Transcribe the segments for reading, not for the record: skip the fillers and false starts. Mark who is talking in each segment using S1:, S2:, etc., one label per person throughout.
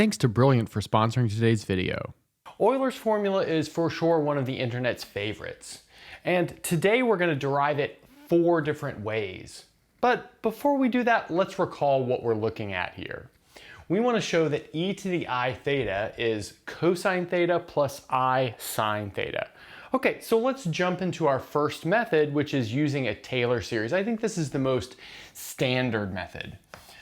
S1: Thanks to Brilliant for sponsoring today's video.
S2: Euler's formula is for sure one of the internet's favorites. And today we're going to derive it 4 different ways. But before we do that, let's recall what we're looking at here. We want to show that e to the I theta is cosine theta plus I sine theta. Okay, so let's jump into our first method, which is using a Taylor series. I think this is the most standard method.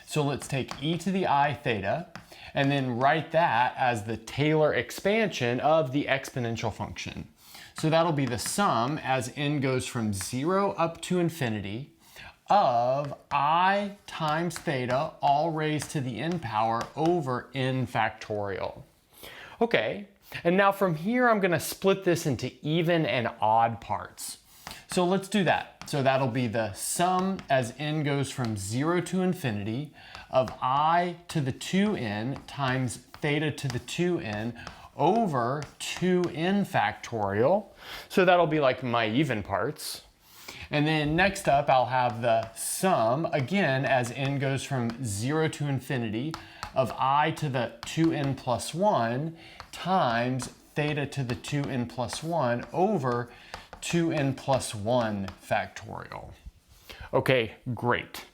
S2: So let's take e to the I theta and then write that as the Taylor expansion of the exponential function. So that'll be the sum as n goes from 0 up to infinity of I times theta all raised to the n power over n factorial. Okay, and now from here I'm going to split this into even and odd parts. So let's do that. So that'll be the sum as n goes from 0 to infinity of I to the 2n times theta to the 2n over 2n factorial. So that'll be like my even parts. And then next up, I'll have the sum, again, as n goes from 0 to infinity, of I to the 2n plus 1 times theta to the 2n plus 1 over 2n plus 1 factorial. Okay, great.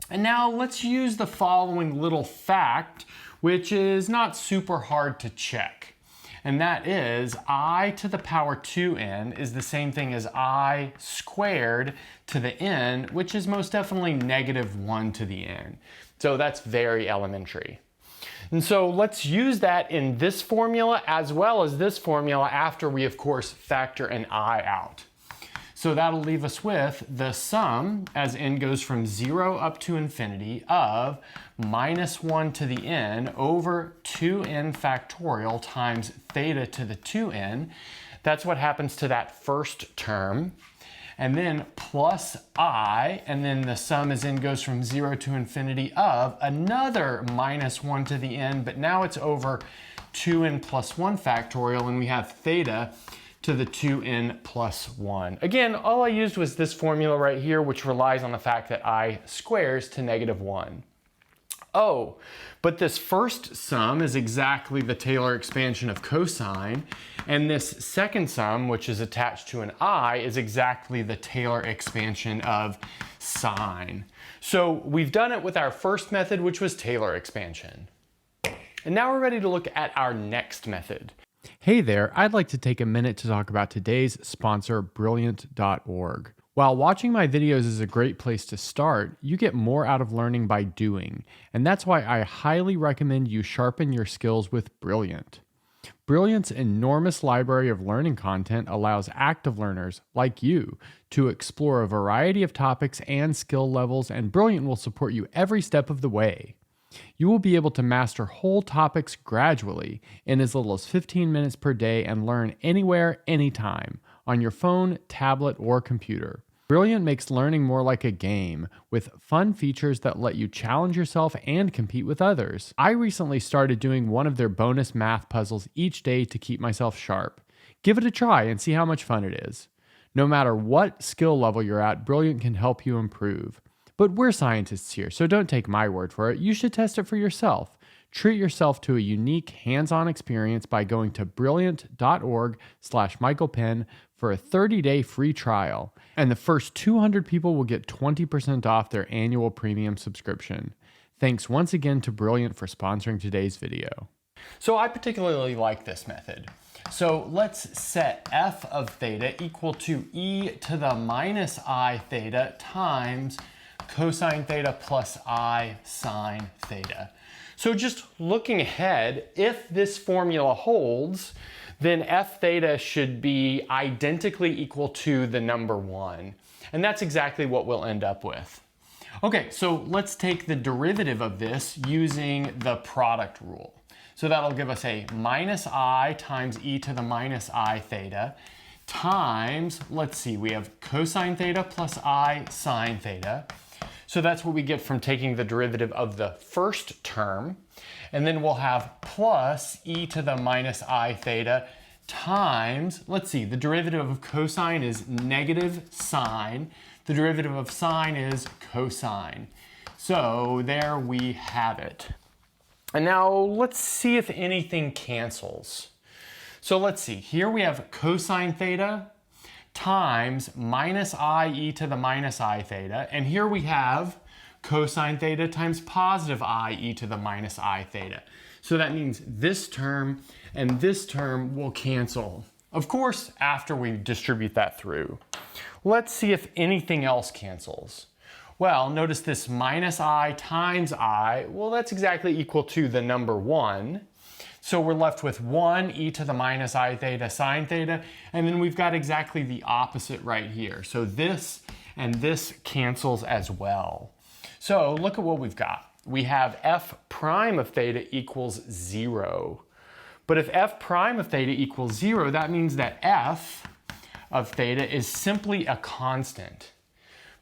S2: And now let's use the following little fact, which is not super hard to check. And that is I to the power 2n is the same thing as I squared to the n, which is most definitely negative 1 to the n. So that's very elementary. And so let's use that in this formula as well as this formula after we, of course, factor an I out. So that'll leave us with the sum as n goes from 0 up to infinity of minus 1 to the n over 2n factorial times theta to the 2n. That's what happens to that first term. And then plus I, and then the sum as n goes from 0 to infinity of another minus 1 to the n, but now it's over 2n plus 1 factorial, and we have theta to the 2n plus 1. Again, all I used was this formula right here, which relies on the fact that I squares to negative 1. Oh, but this first sum is exactly the Taylor expansion of cosine, and this second sum, which is attached to an I, is exactly the Taylor expansion of sine. So we've done it with our first method, which was Taylor expansion. And now we're ready to look at our next method.
S1: Hey there, I'd like to take a minute to talk about today's sponsor, Brilliant.org. While watching my videos is a great place to start, you get more out of learning by doing, and that's why I highly recommend you sharpen your skills with Brilliant. Brilliant's enormous library of learning content allows active learners, like you, to explore a variety of topics and skill levels, and Brilliant will support you every step of the way. You will be able to master whole topics gradually in as little as 15 minutes per day and learn anywhere, anytime, on your phone, tablet, or computer. Brilliant makes learning more like a game, with fun features that let you challenge yourself and compete with others. I recently started doing one of their bonus math puzzles each day to keep myself sharp. Give it a try and see how much fun it is. No matter what skill level you're at, Brilliant can help you improve. But we're scientists here, so don't take my word for it. You should test it for yourself. Treat yourself to a unique hands-on experience by going to brilliant.org/Michael Penn for a 30-day free trial. And the first 200 people will get 20% off their annual premium subscription. Thanks once again to Brilliant for sponsoring today's video.
S2: So I particularly like this method. So let's set f of theta equal to e to the minus I theta times cosine theta plus I sine theta. So just looking ahead, if this formula holds, then f theta should be identically equal to the number 1. And that's exactly what we'll end up with. Okay, so let's take the derivative of this using the product rule. So that'll give us a minus I times e to the minus I theta times, let's see, we have cosine theta plus I sine theta. So that's what we get from taking the derivative of the first term. And then we'll have plus e to the minus I theta times, let's see, the derivative of cosine is negative sine. The derivative of sine is cosine. So there we have it. And now let's see if anything cancels. So let's see, here we have cosine theta times minus I e to the minus I theta. And here we have cosine theta times positive I e to the minus I theta. So that means this term and this term will cancel. Of course, after we distribute that through. Let's see if anything else cancels. Well, notice this minus I times I, well, that's exactly equal to the number 1. So we're left with 1 e to the minus I theta sine theta, and then we've got exactly the opposite right here. So this and this cancels as well. So look at what we've got. We have f prime of theta equals 0. But if f prime of theta equals 0, that means that f of theta is simply a constant.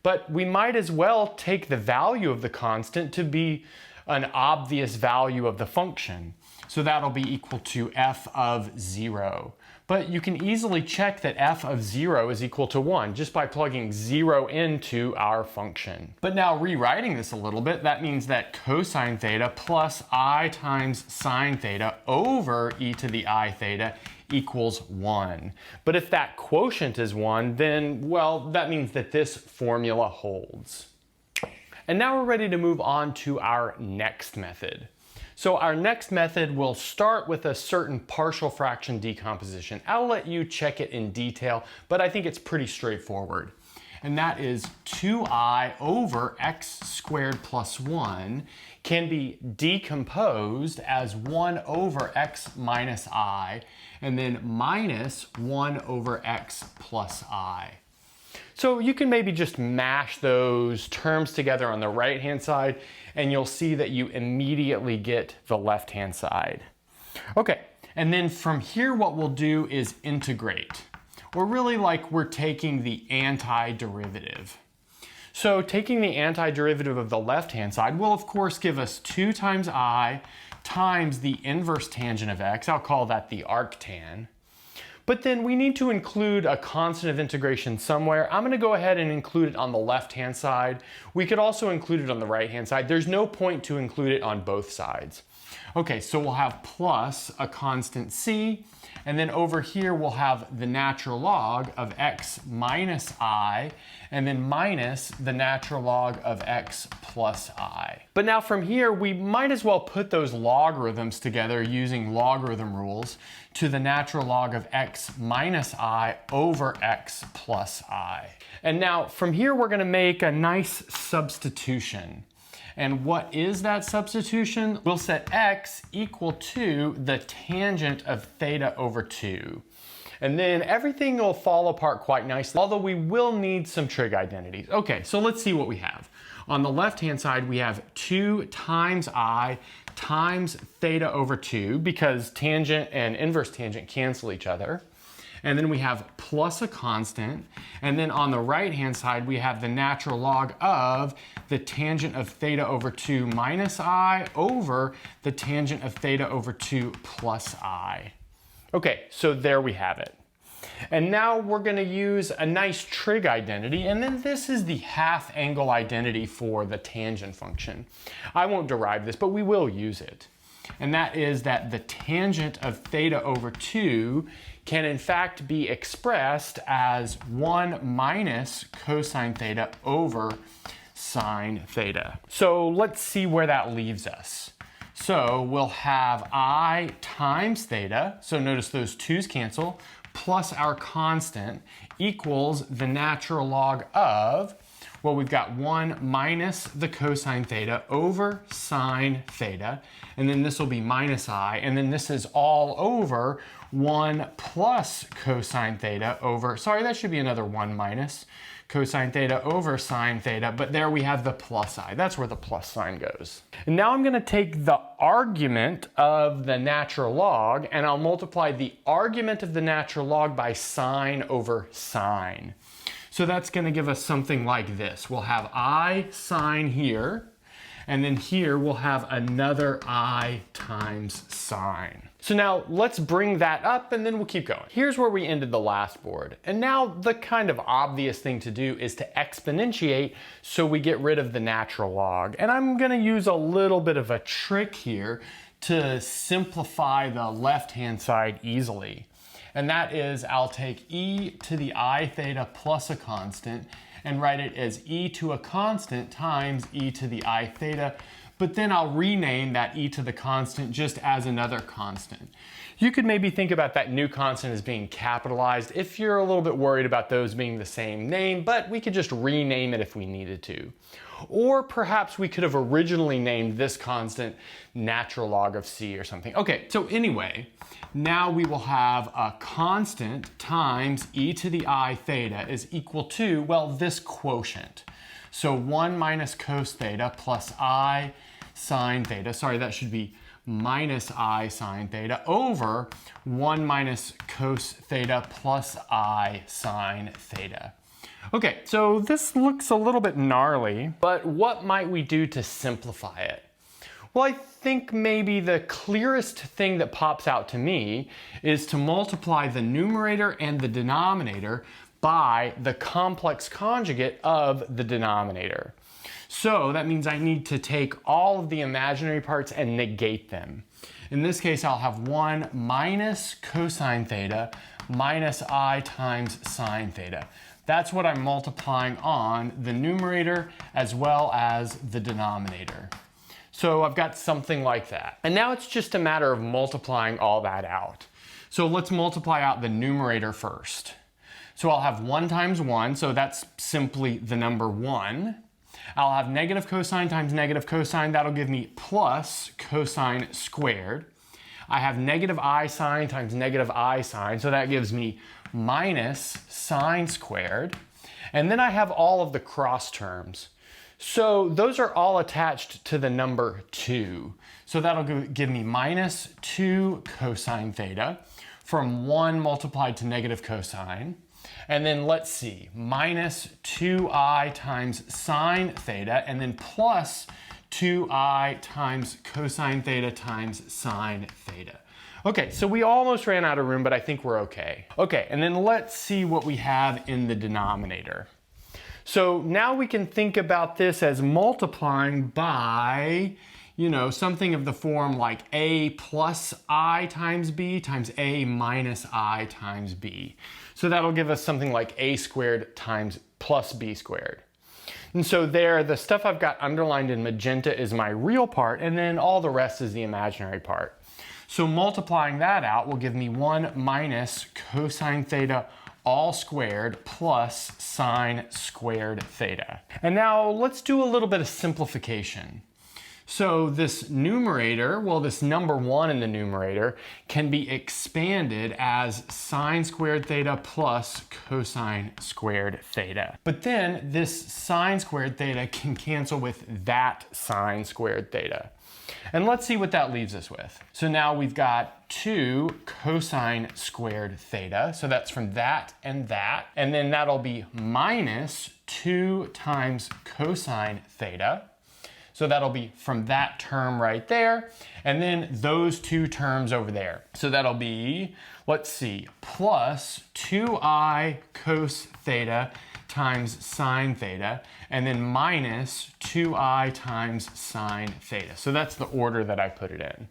S2: But we might as well take the value of the constant to be an obvious value of the function. So that'll be equal to f of 0. But you can easily check that f of 0 is equal to 1 just by plugging 0 into our function. But now rewriting this a little bit, that means that cosine theta plus I times sine theta over e to the I theta equals 1. But if that quotient is 1, then, well, that means that this formula holds. And now we're ready to move on to our next method. So our next method will start with a certain partial fraction decomposition. I'll let you check it in detail, but I think it's pretty straightforward. And that is 2i over x squared plus 1 can be decomposed as 1 over x minus I, and then minus 1 over x plus I. So you can maybe just mash those terms together on the right-hand side, and you'll see that you immediately get the left-hand side. Okay, and then from here what we'll do is integrate. Or really like we're taking the antiderivative. So taking the antiderivative of the left-hand side will of course give us 2 times I times the inverse tangent of x. I'll call that the arctan. But then we need to include a constant of integration somewhere. I'm gonna go ahead and include it on the left-hand side. We could also include it on the right-hand side. There's no point to include it on both sides. Okay, so we'll have plus a constant c, and then over here we'll have the natural log of x minus I, and then minus the natural log of x plus I. But now from here, we might as well put those logarithms together using logarithm rules to the natural log of x minus I over x plus I. And now from here, we're gonna make a nice substitution. And what is that substitution? We'll set x equal to the tangent of theta over 2. And then everything will fall apart quite nicely, although we will need some trig identities. Okay, so let's see what we have. On the left-hand side, we have 2 times I times theta over 2, because tangent and inverse tangent cancel each other. And then we have plus a constant. And then on the right-hand side, we have the natural log of the tangent of theta over 2 minus I over the tangent of theta over 2 plus I. Okay, so there we have it. And now we're gonna use a nice trig identity, and then this is the half angle identity for the tangent function. I won't derive this, but we will use it. And that is that the tangent of theta over 2 can in fact be expressed as 1 minus cosine theta over sine theta. So let's see where that leaves us. So we'll have I times theta, so notice those 2's cancel, plus our constant equals the natural log of, well, we've got 1 minus the cosine theta over sine theta, and then this will be minus I, and then this is all over 1 plus cosine theta over, sorry, that should be another 1 minus cosine theta over sine theta, but there we have the plus I. That's where the plus sign goes. And now I'm going to take the argument of the natural log, and I'll multiply the argument of the natural log by sine over sine. So that's going to give us something like this. We'll have I sine here, and then here we'll have another I times sine. So now let's bring that up and then we'll keep going. Here's where we ended the last board. And now the kind of obvious thing to do is to exponentiate so we get rid of the natural log. And I'm gonna use a little bit of a trick here to simplify the left-hand side easily. And that is, I'll take e to the I theta plus a constant and write it as e to a constant times e to the I theta, but then I'll rename that e to the constant just as another constant. You could maybe think about that new constant as being capitalized if you're a little bit worried about those being the same name, but we could just rename it if we needed to. Or perhaps we could have originally named this constant natural log of c or something. Okay, so anyway, now we will have a constant times e to the I theta is equal to, well, this quotient. So 1 minus cos theta plus I sine theta, sorry, that should be minus I sine theta over 1 minus cos theta plus I sine theta. Okay, so this looks a little bit gnarly, but what might we do to simplify it? Well, I think maybe the clearest thing that pops out to me is to multiply the numerator and the denominator by the complex conjugate of the denominator. So that means I need to take all of the imaginary parts and negate them. In this case, I'll have 1 minus cosine theta minus I times sine theta. That's what I'm multiplying on the numerator as well as the denominator. So I've got something like that. And now it's just a matter of multiplying all that out. So let's multiply out the numerator first. So I'll have 1 times 1, so that's simply the number 1. I'll have negative cosine times negative cosine, that'll give me plus cosine squared. I have negative I sine times negative I sine, so that gives me minus sine squared. And then I have all of the cross terms. So those are all attached to the number 2. So that'll give me minus 2 cosine theta from 1 multiplied to negative cosine. And then let's see, minus 2i times sine theta, and then plus 2i times cosine theta times sine theta. Okay, so we almost ran out of room, but I think we're okay. Okay, and then let's see what we have in the denominator. So now we can think about this as multiplying by, something of the form like a plus I times b times a minus I times b. So that'll give us something like a squared times plus b squared. And so there, the stuff I've got underlined in magenta is my real part, and then all the rest is the imaginary part. So multiplying that out will give me 1 minus cosine theta all squared plus sine squared theta. And now let's do a little bit of simplification. So this numerator, well, this number 1 in the numerator can be expanded as sine squared theta plus cosine squared theta. But then this sine squared theta can cancel with that sine squared theta. And let's see what that leaves us with. So now we've got 2 cosine squared theta. So that's from that. And then that'll be minus 2 times cosine theta. So that'll be from that term right there, and then those two terms over there. So that'll be, let's see, plus 2i cos theta times sine theta, and then minus 2i times sine theta. So that's the order that I put it in.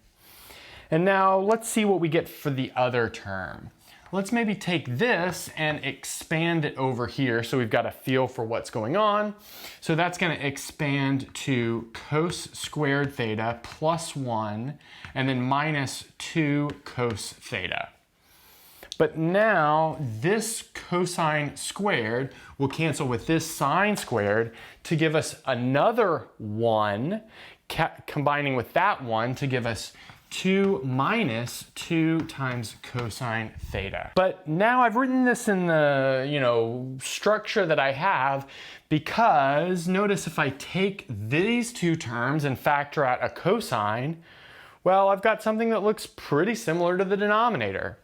S2: And now let's see what we get for the other term. Let's maybe take this and expand it over here so we've got a feel for what's going on. So that's going to expand to cos squared theta plus 1 and then minus 2 cos theta. But now this cosine squared will cancel with this sine squared to give us another 1, combining with that 1 to give us 2 minus 2 times cosine theta. But now I've written this in the, structure that I have because notice if I take these two terms and factor out a cosine, well, I've got something that looks pretty similar to the denominator.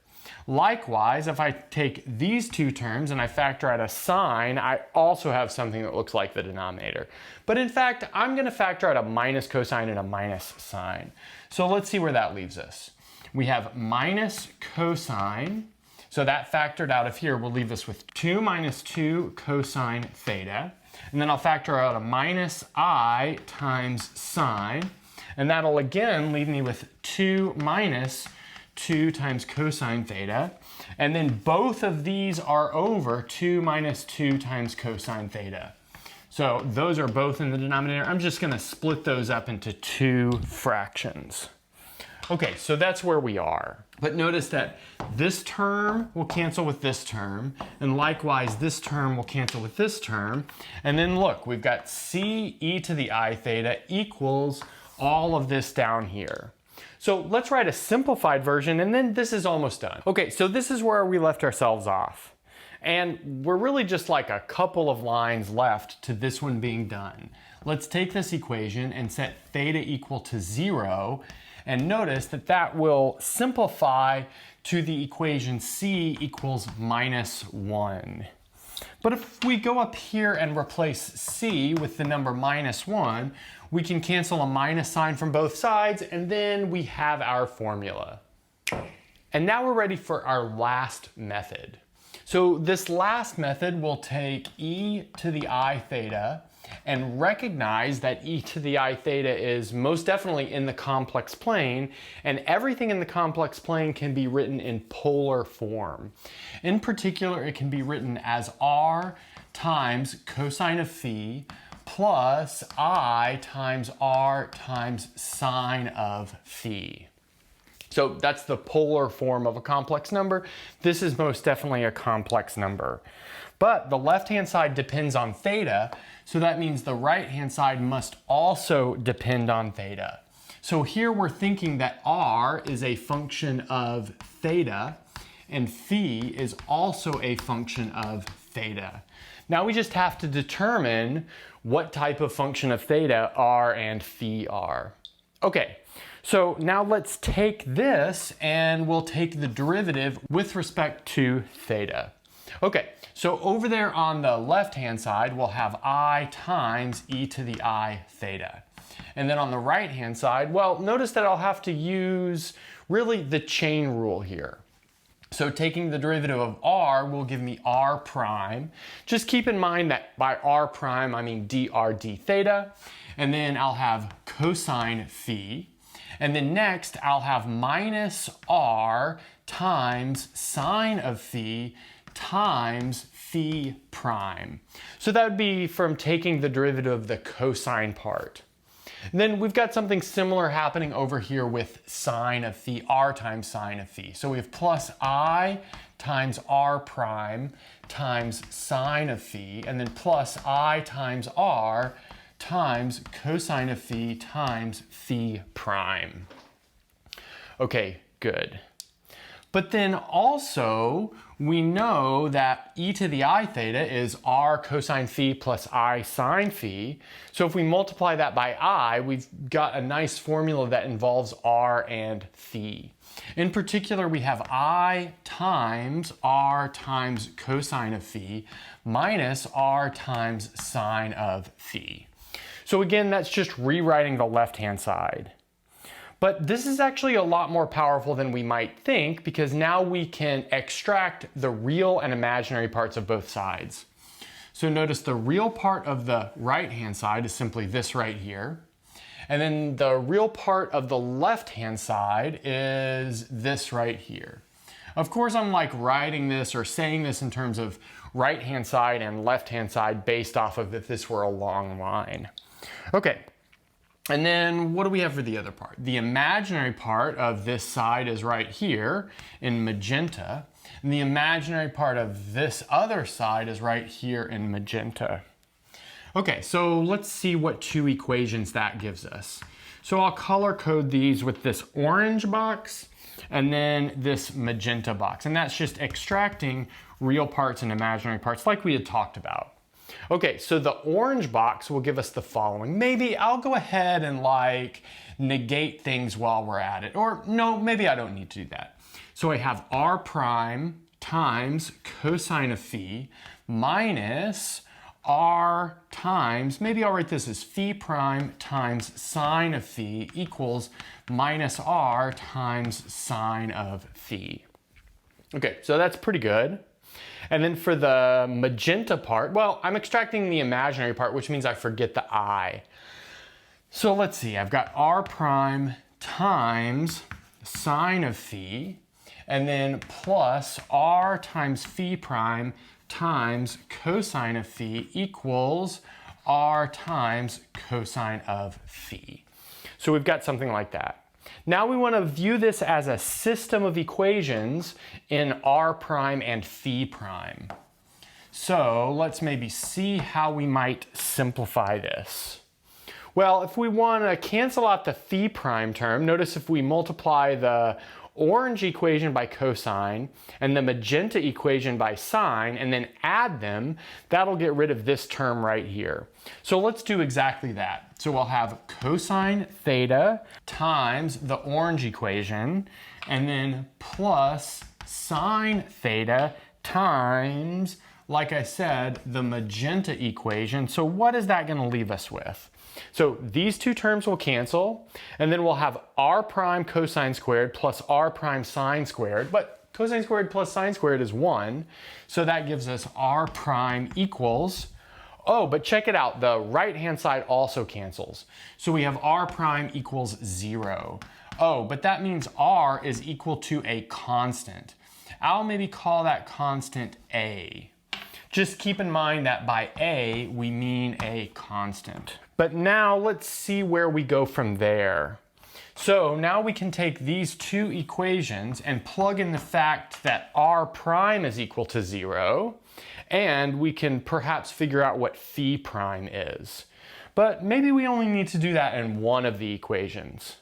S2: Likewise, if I take these two terms and I factor out a sine, I also have something that looks like the denominator. But in fact, I'm going to factor out a minus cosine and a minus sine. So let's see where that leaves us. We have minus cosine, so that factored out of here will leave us with 2 minus 2 cosine theta. And then I'll factor out a minus I times sine. And that'll again leave me with 2 minus 2 times cosine theta. And then both of these are over 2 minus 2 times cosine theta. So those are both in the denominator. I'm just going to split those up into 2 fractions. Okay, so that's where we are. But notice that this term will cancel with this term, and likewise this term will cancel with this term. And then look, we've got c e to the I theta equals all of this down here. So let's write a simplified version, and then this is almost done. Okay, so this is where we left ourselves off. And we're really just like a couple of lines left to this one being done. Let's take this equation and set theta equal to 0, and notice that that will simplify to the equation c equals minus 1. But if we go up here and replace c with the number minus 1, we can cancel a minus sign from both sides, and then we have our formula. And now we're ready for our last method. So this last method will take e to the I theta and recognize that e to the I theta is most definitely in the complex plane, and everything in the complex plane can be written in polar form. In particular, it can be written as r times cosine of phi plus I times r times sine of phi. So that's the polar form of a complex number. This is most definitely a complex number. But the left-hand side depends on theta, so that means the right-hand side must also depend on theta. So here we're thinking that r is a function of theta, and phi is also a function of theta. Now we just have to determine what type of function of theta r and phi are. Okay, so now let's take this and we'll take the derivative with respect to theta. Okay, so over there on the left-hand side, we'll have I times e to the I theta. And then on the right-hand side, well, notice that I'll have to use really the chain rule here. So taking the derivative of r will give me r prime. Just keep in mind that by r prime, I mean dr d theta. And then I'll have cosine phi. And then next, I'll have minus r times sine of phi times phi prime. So that would be from taking the derivative of the cosine part. And then we've got something similar happening over here with sine of phi, r times sine of phi. So we have plus I times r prime times sine of phi, and then plus I times r times cosine of phi times phi prime. Okay, good. But then also, we know that e to the I theta is r cosine phi plus I sine phi. So if we multiply that by I, we've got a nice formula that involves r and phi. In particular, we have I times r times cosine of phi minus r times sine of phi. So again, that's just rewriting the left-hand side. But this is actually a lot more powerful than we might think, because now we can extract the real and imaginary parts of both sides. So notice the real part of the right-hand side is simply this right here. And then the real part of the left-hand side is this right here. Of course, I'm like writing this or saying this in terms of right-hand side and left-hand side based off of if this were a long line. Okay. And then what do we have for the other part? The imaginary part of this side is right here in magenta, and the imaginary part of this other side is right here in magenta. Okay, so let's see what two equations that gives us. So I'll color code these with this orange box and then this magenta box, and that's just extracting real parts and imaginary parts like we had talked about. Okay, so the orange box will give us the following. Maybe I'll go ahead and like negate things while we're at it. Or no, maybe I don't need to do that. So I have r prime times cosine of phi minus r times, maybe I'll write this as phi prime times sine of phi equals minus r times sine of phi. Okay, so that's pretty good. And then for the magenta part, well, I'm extracting the imaginary part, which means I forget the I. So let's see, I've got r prime times sine of phi, and then plus r times phi prime times cosine of phi equals r times cosine of phi. So we've got something like that. Now we want to view this as a system of equations in r prime and phi prime. So let's maybe see how we might simplify this. Well, if we want to cancel out the phi prime term, notice if we multiply the orange equation by cosine and the magenta equation by sine and then add them, that'll get rid of this term right here. So let's do exactly that. So we'll have cosine theta times the orange equation and then plus sine theta times, like I said, the magenta equation. So what is that going to leave us with? So these two terms will cancel, and then we'll have r prime cosine squared plus r prime sine squared, but cosine squared plus sine squared is 1, so that gives us r prime equals, oh, but check it out, the right-hand side also cancels. So we have r prime equals 0. Oh, but that means r is equal to a constant. I'll maybe call that constant a. Just keep in mind that by a, we mean a constant. But now let's see where we go from there. So now we can take these two equations and plug in the fact that r prime is equal to 0, and we can perhaps figure out what phi prime is. But maybe we only need to do that in one of the equations.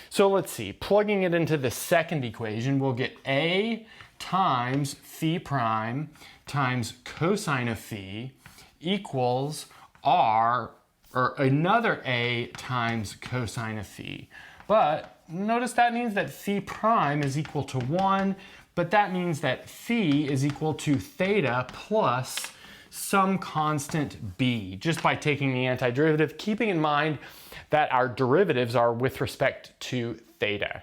S2: So let's see, plugging it into the second equation, we'll get a times phi prime times cosine of phi equals r, or another a times cosine of phi. But notice that means that phi prime is equal to 1, but that means that phi is equal to theta plus some constant b, just by taking the antiderivative, keeping in mind that our derivatives are with respect to theta.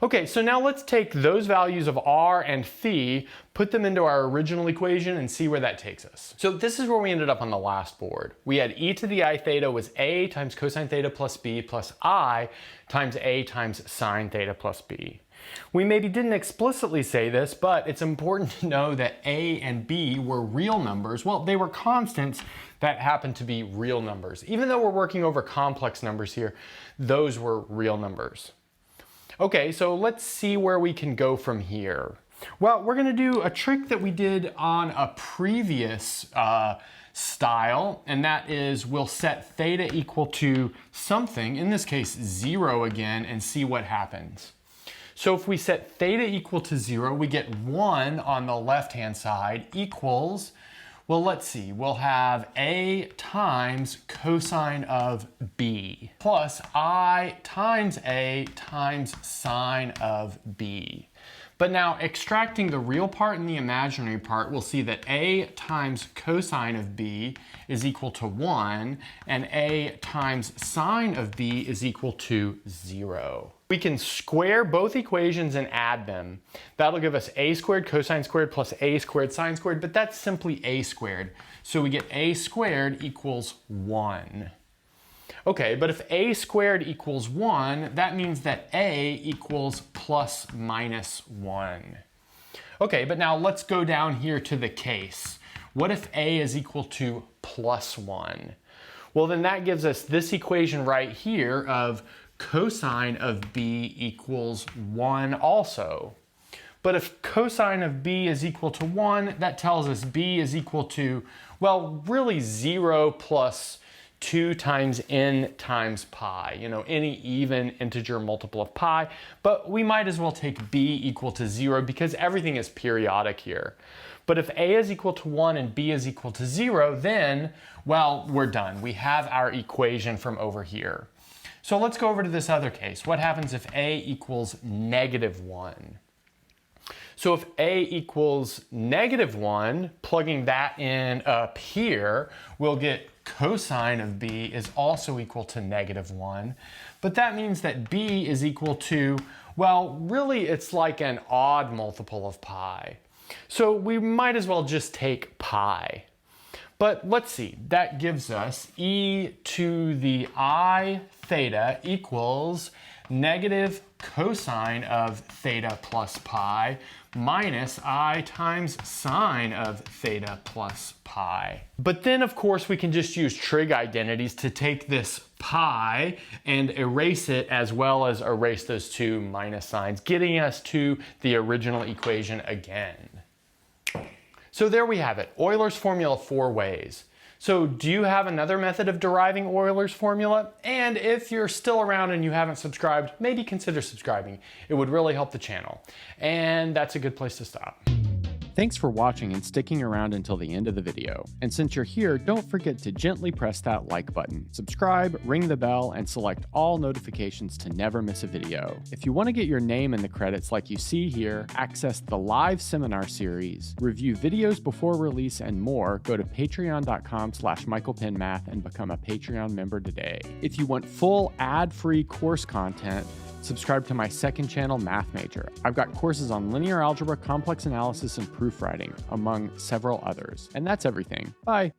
S2: Okay, so now let's take those values of r and phi, put them into our original equation and see where that takes us. So this is where we ended up on the last board. We had e to the I theta was a times cosine theta plus b plus I times a times sine theta plus b. We maybe didn't explicitly say this, but it's important to know that a and b were real numbers. Well, they were constants that happened to be real numbers. Even though we're working over complex numbers here, those were real numbers. Okay, so let's see where we can go from here. Well, we're gonna do a trick that we did on a previous style, and that is we'll set theta equal to something, in this case 0 again, and see what happens. So if we set theta equal to 0, we get 1 on the left-hand side equals, well, let's see, we'll have a times cosine of b plus I times a times sine of b. But now extracting the real part and the imaginary part, we'll see that a times cosine of b is equal to 1, and a times sine of b is equal to 0. We can square both equations and add them. That'll give us a squared cosine squared plus a squared sine squared, but that's simply a squared. So we get a squared equals 1. Okay, but if a squared equals 1, that means that a equals plus minus 1. Okay, but now let's go down here to the case. What if a is equal to plus 1? Well, then that gives us this equation right here of cosine of b equals 1 also. But if cosine of b is equal to 1, that tells us b is equal to, well, really 0 plus 2 times n times pi, any even integer multiple of pi, but we might as well take b equal to 0 because everything is periodic here. But if a is equal to 1 and b is equal to 0, then, well, we're done. We have our equation from over here. So let's go over to this other case. What happens if a equals negative 1? So if a equals negative 1, plugging that in up here, we'll get cosine of b is also equal to negative 1. But that means that b is equal to, well, really it's like an odd multiple of pi. So we might as well just take pi. But let's see, that gives us e to the I theta equals negative cosine of theta plus pi minus I times sine of theta plus pi. But then of course we can just use trig identities to take this pi and erase it, as well as erase those two minus signs, getting us to the original equation again. So there we have it, Euler's formula 4 ways. So do you have another method of deriving Euler's formula? And if you're still around and you haven't subscribed, maybe consider subscribing. It would really help the channel. And that's a good place to stop.
S1: Thanks for watching and sticking around until the end of the video. And since you're here, don't forget to gently press that like button, subscribe, ring the bell, and select all notifications to never miss a video. If you want to get your name in the credits like you see here, access the live seminar series, review videos before release, and more, go to patreon.com/michaelpennmath and become a Patreon member today. If you want full ad-free course content, subscribe to my second channel, Math Major. I've got courses on linear algebra, complex analysis, and proofwriting, among several others. And that's everything. Bye.